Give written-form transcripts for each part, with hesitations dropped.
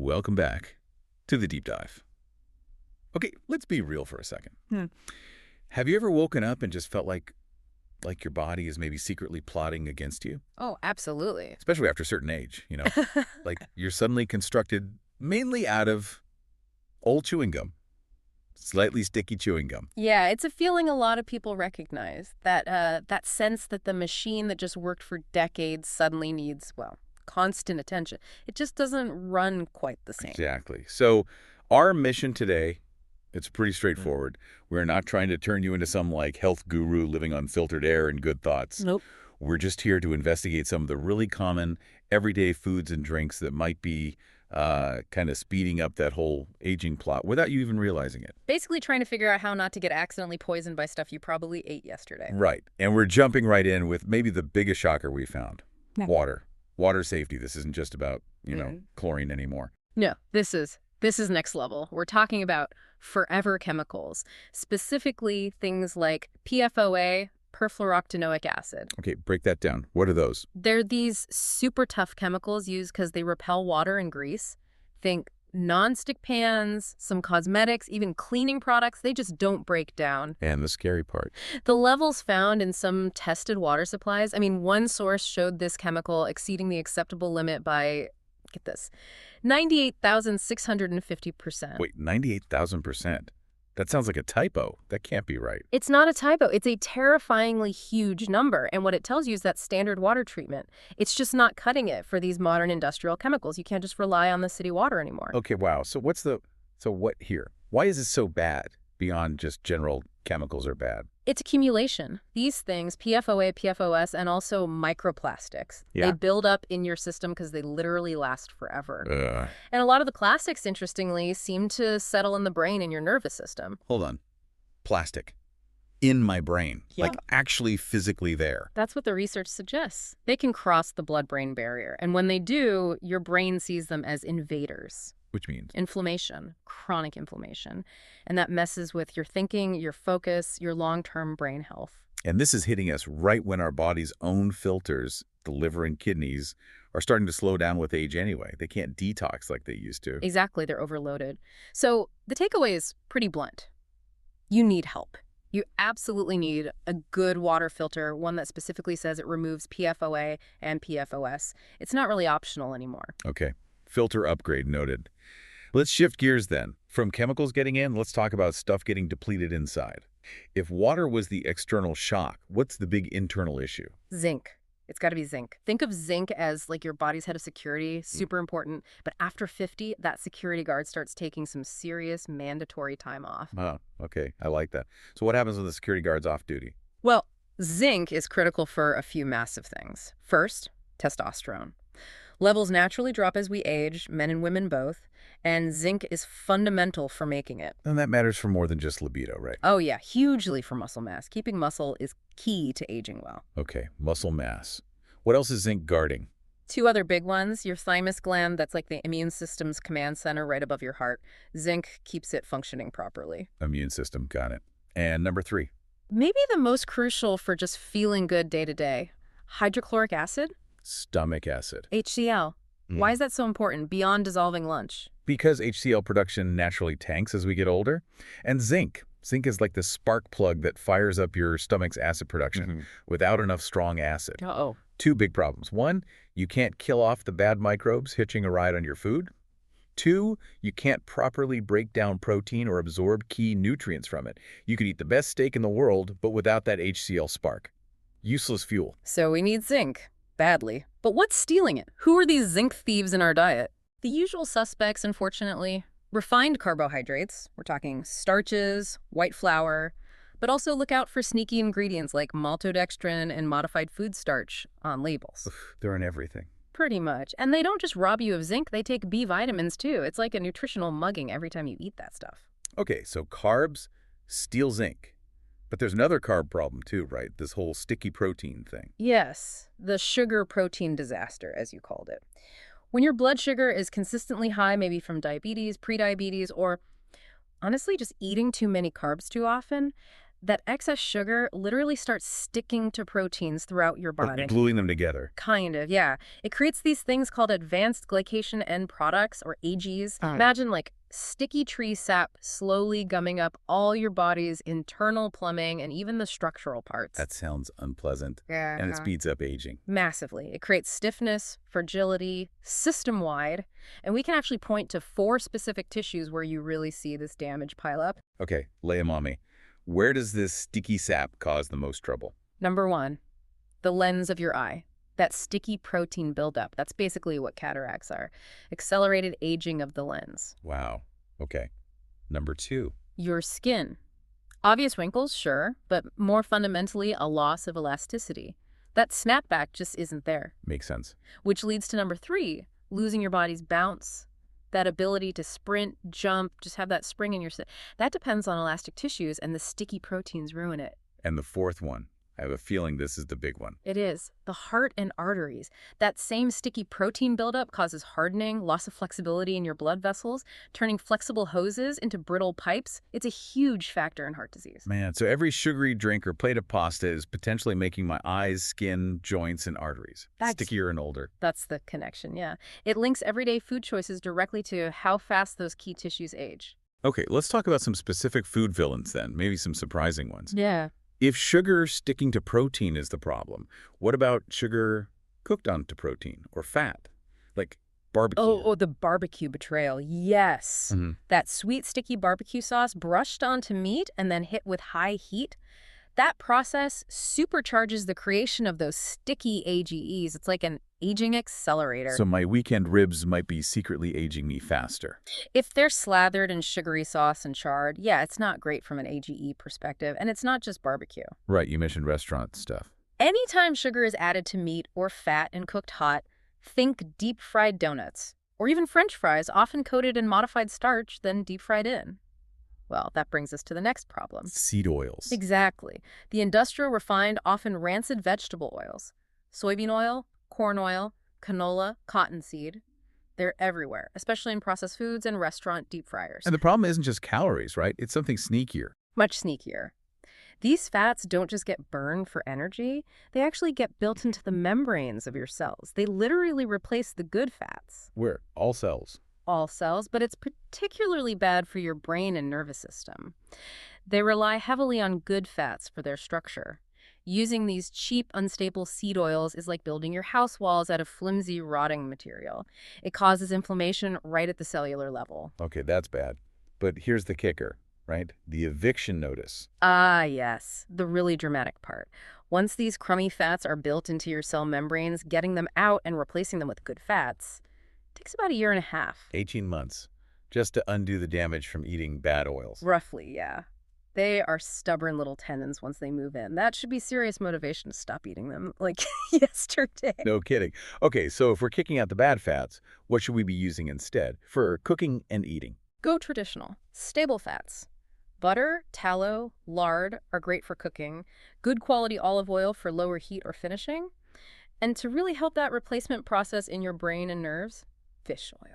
Welcome back to the deep dive. Okay, let's be real for a second. Have you ever woken up and just felt like your body is maybe secretly plotting against you? Oh, absolutely. Especially after a certain age, Like you're suddenly constructed mainly out of old chewing gum, slightly sticky chewing gum. Yeah, it's a feeling a lot of people recognize, that sense that the machine that just worked for decades suddenly needs, well, constant attention. It just doesn't run quite the same. Exactly. So our mission today, it's pretty straightforward. We're not trying to turn you into some health guru living on filtered air and good thoughts. Nope. We're just here to investigate some of the really common everyday foods and drinks that might be kind of speeding up that whole aging plot without you even realizing it. Basically trying to figure out how not to get accidentally poisoned by stuff you probably ate yesterday. Right. And we're jumping right in with maybe the biggest shocker we found. Yeah. Water. Water safety. This isn't just about, chlorine anymore. No, this is next level. We're talking about forever chemicals, specifically things like PFOA, perfluorooctanoic acid. Okay, break that down. What are those? They're these super tough chemicals used because they repel water and grease. Think non-stick pans, some cosmetics, even cleaning products, they just don't break down. And the scary part. The levels found in some tested water supplies, one source showed this chemical exceeding the acceptable limit by, get this, 98,650%. Wait, 98,000%? That sounds like a typo. That can't be right. It's not a typo. It's a terrifyingly huge number. And what it tells you is that standard water treatment, it's just not cutting it for these modern industrial chemicals. You can't just rely on the city water anymore. Okay, wow. So what here? Why is it so bad beyond just general chemicals are bad? It's accumulation. These things, PFOA, PFOS, and also microplastics, Yeah. They build up in your system because they literally last forever. Ugh. And a lot of the plastics, interestingly, seem to settle in the brain and your nervous system. Hold on. Plastic. In my brain. Yeah. Actually physically there. That's what the research suggests. They can cross the blood-brain barrier. And when they do, your brain sees them as invaders. Which means? Inflammation, chronic inflammation. And that messes with your thinking, your focus, your long-term brain health. And this is hitting us right when our body's own filters, the liver and kidneys, are starting to slow down with age anyway. They can't detox like they used to. Exactly, they're overloaded. So the takeaway is pretty blunt. You need help. You absolutely need a good water filter, one that specifically says it removes PFOA and PFOS. It's not really optional anymore. Okay. Filter upgrade noted. Let's shift gears then. From chemicals getting in, let's talk about stuff getting depleted inside. If water was the external shock, what's the big internal issue? Zinc. It's got to be zinc. Think of zinc as like your body's head of security, super important. But after 50, that security guard starts taking some serious mandatory time off. Oh, okay. I like that. So what happens when the security guard's off duty? Well, zinc is critical for a few massive things. First, testosterone. Levels naturally drop as we age, men and women both, and zinc is fundamental for making it. And that matters for more than just libido, right? Oh yeah, hugely for muscle mass. Keeping muscle is key to aging well. Okay, muscle mass. What else is zinc guarding? Two other big ones, your thymus gland, that's like the immune system's command center right above your heart. Zinc keeps it functioning properly. Immune system, got it. And number 3. Maybe the most crucial for just feeling good day to day, hydrochloric acid? Stomach acid. HCl. Why is that so important beyond dissolving lunch? Because HCl production naturally tanks as we get older. And zinc. Zinc is like the spark plug that fires up your stomach's acid production without enough strong acid. Uh-oh. 2 big problems. 1, you can't kill off the bad microbes hitching a ride on your food. 2, you can't properly break down protein or absorb key nutrients from it. You could eat the best steak in the world, but without that HCl spark. Useless fuel. So we need zinc. Badly. But what's stealing it? Who are these zinc thieves in our diet? The usual suspects, unfortunately. Refined carbohydrates. We're talking starches, white flour. But also look out for sneaky ingredients like maltodextrin and modified food starch on labels. They're in everything. Pretty much. And they don't just rob you of zinc, they take B vitamins too. It's like a nutritional mugging every time you eat that stuff. Okay, so carbs steal zinc. But there's another carb problem too, right? This whole sticky protein thing. Yes, the sugar protein disaster, as you called it. When your blood sugar is consistently high, maybe from diabetes, prediabetes, or honestly just eating too many carbs too often, That excess sugar literally starts sticking to proteins throughout your Like body. gluing them together. Kind of, yeah. It creates these things called advanced glycation end products, or AGs. Imagine like sticky tree sap slowly gumming up all your body's internal plumbing and even the structural parts. That sounds unpleasant. Yeah. And it speeds up aging. Massively. It creates stiffness, fragility, system-wide, and we can actually point to 4 specific tissues where you really see this damage pile up. Okay, lay 'em on me. Where does this sticky sap cause the most trouble? Number 1, the lens of your eye. That sticky protein buildup. That's basically what cataracts are. Accelerated aging of the lens. Wow. Okay. Number 2. Your skin. Obvious wrinkles, sure, but more fundamentally, a loss of elasticity. That snapback just isn't there. Makes sense. Which leads to number 3, losing your body's bounce. That ability to sprint, jump, just have that spring in your step. That depends on elastic tissues, and the sticky proteins ruin it. And the 4th one. I have a feeling this is the big one. It is. The heart and arteries. That same sticky protein buildup causes hardening, loss of flexibility in your blood vessels, turning flexible hoses into brittle pipes. It's a huge factor in heart disease. Man, so every sugary drink or plate of pasta is potentially making my eyes, skin, joints, and arteries stickier and older. That's the connection, yeah. It links everyday food choices directly to how fast those key tissues age. Okay, let's talk about some specific food villains then, maybe some surprising ones. Yeah. If sugar sticking to protein is the problem, what about sugar cooked onto protein or fat? Like barbecue? Oh, the barbecue betrayal. Yes. Mhm. That sweet, sticky barbecue sauce brushed onto meat and then hit with high heat. That process supercharges the creation of those sticky AGEs. It's like an aging accelerator. So my weekend ribs might be secretly aging me faster. If they're slathered in sugary sauce and charred, yeah, it's not great from an AGE perspective. And it's not just barbecue. Right, you mentioned restaurant stuff. Anytime sugar is added to meat or fat and cooked hot, think deep-fried donuts. Or even French fries, often coated in modified starch, then deep-fried in. Well, that brings us to the next problem. Seed oils. Exactly. The industrial refined, often rancid vegetable oils. Soybean oil, corn oil, canola, cottonseed. They're everywhere, especially in processed foods and restaurant deep fryers. And the problem isn't just calories, right? It's something sneakier. Much sneakier. These fats don't just get burned for energy, they actually get built into the membranes of your cells. They literally replace the good fats. Where? All cells. All cells, but it's particularly bad for your brain and nervous system. They rely heavily on good fats for their structure. Using these cheap, unstable seed oils is like building your house walls out of flimsy, rotting material. It causes inflammation right at the cellular level. Okay, that's bad. But here's the kicker, right? The eviction notice. Ah, yes, the really dramatic part. Once these crummy fats are built into your cell membranes, getting them out and replacing them with good fats takes about 1.5 years. 18 months. Just to undo the damage from eating bad oils. Roughly, yeah. They are stubborn little tendons once they move in. That should be serious motivation to stop eating them, like yesterday. No kidding. Okay, so if we're kicking out the bad fats, what should we be using instead for cooking and eating? Go traditional. Stable fats. Butter, tallow, lard are great for cooking. Good quality olive oil for lower heat or finishing. And to really help that replacement process in your brain and nerves, fish oil.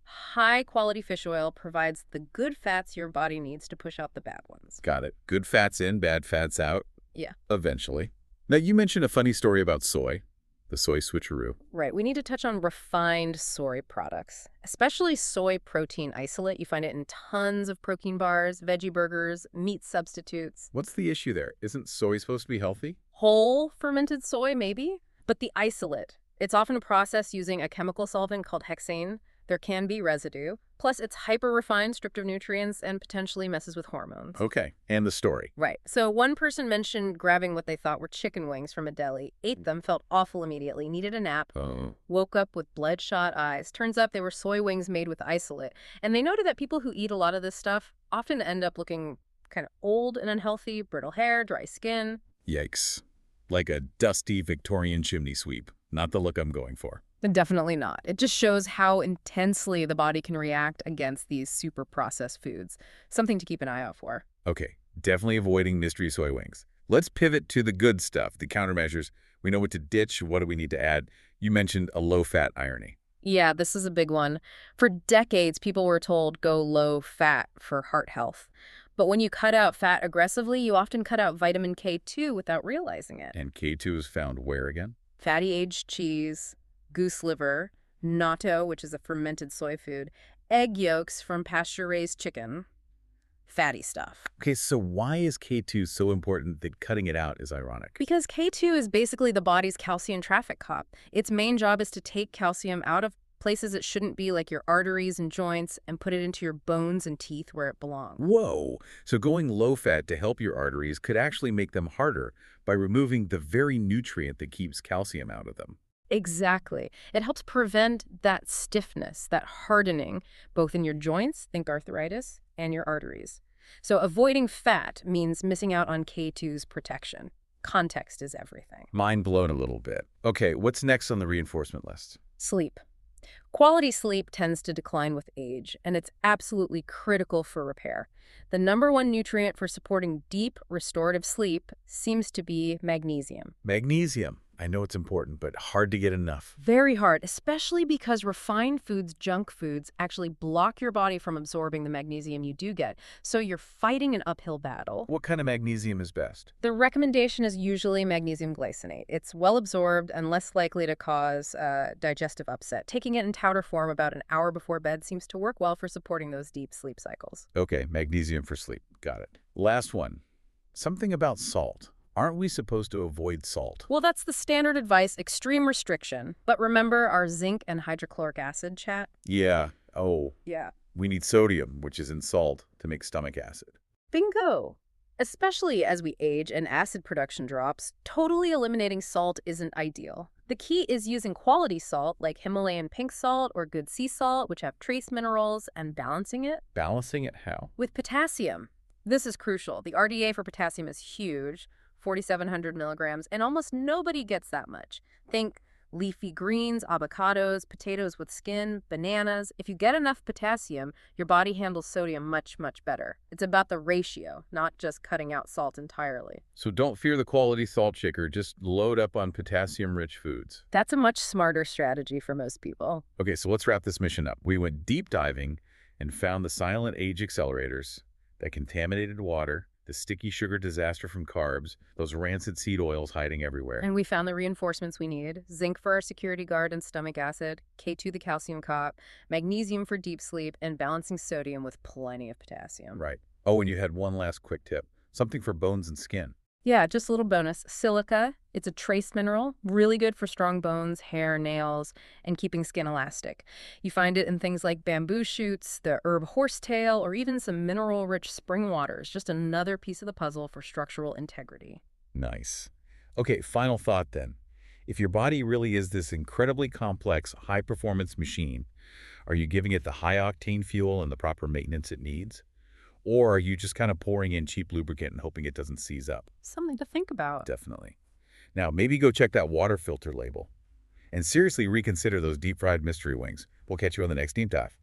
High-quality fish oil provides the good fats your body needs to push out the bad ones. Got it. Good fats in, bad fats out. Yeah. Eventually. Now, you mentioned a funny story about soy, the soy switcheroo. Right. We need to touch on refined soy products, especially soy protein isolate. You find it in tons of protein bars, veggie burgers, meat substitutes. What's the issue there? Isn't soy supposed to be healthy? Whole fermented soy, maybe? But the isolate, it's often processed using a chemical solvent called hexane. There can be residue. Plus, it's hyper-refined, stripped of nutrients, and potentially messes with hormones. Okay. And the story. Right. So one person mentioned grabbing what they thought were chicken wings from a deli, ate them, felt awful immediately, needed a nap, Oh. woke up with bloodshot eyes. Turns out they were soy wings made with isolate. And they noted that people who eat a lot of this stuff often end up looking kind of old and unhealthy, brittle hair, dry skin. Yikes. Like a dusty Victorian chimney sweep. Not the look I'm going for. Definitely not. It just shows how intensely the body can react against these super processed foods. Something to keep an eye out for. Okay, definitely avoiding mystery soy wings. Let's pivot to the good stuff, the countermeasures. We know what to ditch, what do we need to add? You mentioned a low-fat irony. Yeah, this is a big one. For decades, people were told go low fat for heart health. But when you cut out fat aggressively, you often cut out vitamin K2 without realizing it. And K2 is found where again? Fatty aged cheese, goose liver, natto, which is a fermented soy food, egg yolks from pasture-raised chicken, fatty stuff. Okay, so why is K2 so important that cutting it out is ironic? Because K2 is basically the body's calcium traffic cop. Its main job is to take calcium out of places it shouldn't be, like your arteries and joints, and put it into your bones and teeth where it belongs. Whoa! So going low-fat to help your arteries could actually make them harder by removing the very nutrient that keeps calcium out of them. Exactly. It helps prevent that stiffness, that hardening, both in your joints, think arthritis, and your arteries. So avoiding fat means missing out on K2's protection. Context is everything. Mind blown a little bit. Okay, what's next on the reinforcement list? Sleep. Quality sleep tends to decline with age, and it's absolutely critical for repair. The number one nutrient for supporting deep, restorative sleep seems to be magnesium. Magnesium. I know it's important, but hard to get enough. Very hard, especially because refined foods, junk foods, actually block your body from absorbing the magnesium you do get. So you're fighting an uphill battle. What kind of magnesium is best? The recommendation is usually magnesium glycinate. It's well absorbed and less likely to cause digestive upset. Taking it in powder form about an hour before bed seems to work well for supporting those deep sleep cycles. Okay, magnesium for sleep. Got it. Last one. Something about salt. Aren't we supposed to avoid salt? Well, that's the standard advice, extreme restriction. But remember our zinc and hydrochloric acid chat? Yeah. Oh, Yeah. we need sodium, which is in salt, to make stomach acid. Bingo! Especially as we age and acid production drops, totally eliminating salt isn't ideal. The key is using quality salt like Himalayan pink salt or good sea salt, which have trace minerals, and balancing it Balancing it how? with potassium. This is crucial. The RDA for potassium is huge, 4,700 milligrams, and almost nobody gets that much. Think leafy greens, avocados, potatoes with skin, bananas. If you get enough potassium, your body handles sodium much, much better. It's about the ratio, not just cutting out salt entirely. So don't fear the quality salt shaker, just load up on potassium-rich foods. That's a much smarter strategy for most people. Okay, so let's wrap this mission up. We went deep diving and found the silent age accelerators, that contaminated water, the sticky sugar disaster from carbs, those rancid seed oils hiding everywhere. And we found the reinforcements we need: zinc for our security guard and stomach acid, K2 the calcium cop, magnesium for deep sleep, and balancing sodium with plenty of potassium. Right. Oh, and you had one last quick tip. Something for bones and skin. Yeah, just a little bonus. Silica, it's a trace mineral, really good for strong bones, hair, nails, and keeping skin elastic. You find it in things like bamboo shoots, the herb horsetail, or even some mineral-rich spring waters. Just another piece of the puzzle for structural integrity. Nice. Okay, final thought then. If your body really is this incredibly complex, high-performance machine, are you giving it the high-octane fuel and the proper maintenance it needs? Or are you just kind of pouring in cheap lubricant and hoping it doesn't seize up? Something to think about. Definitely. Now, maybe go check that water filter label. And seriously reconsider those deep-fried mystery wings. We'll catch you on the next Deep Dive.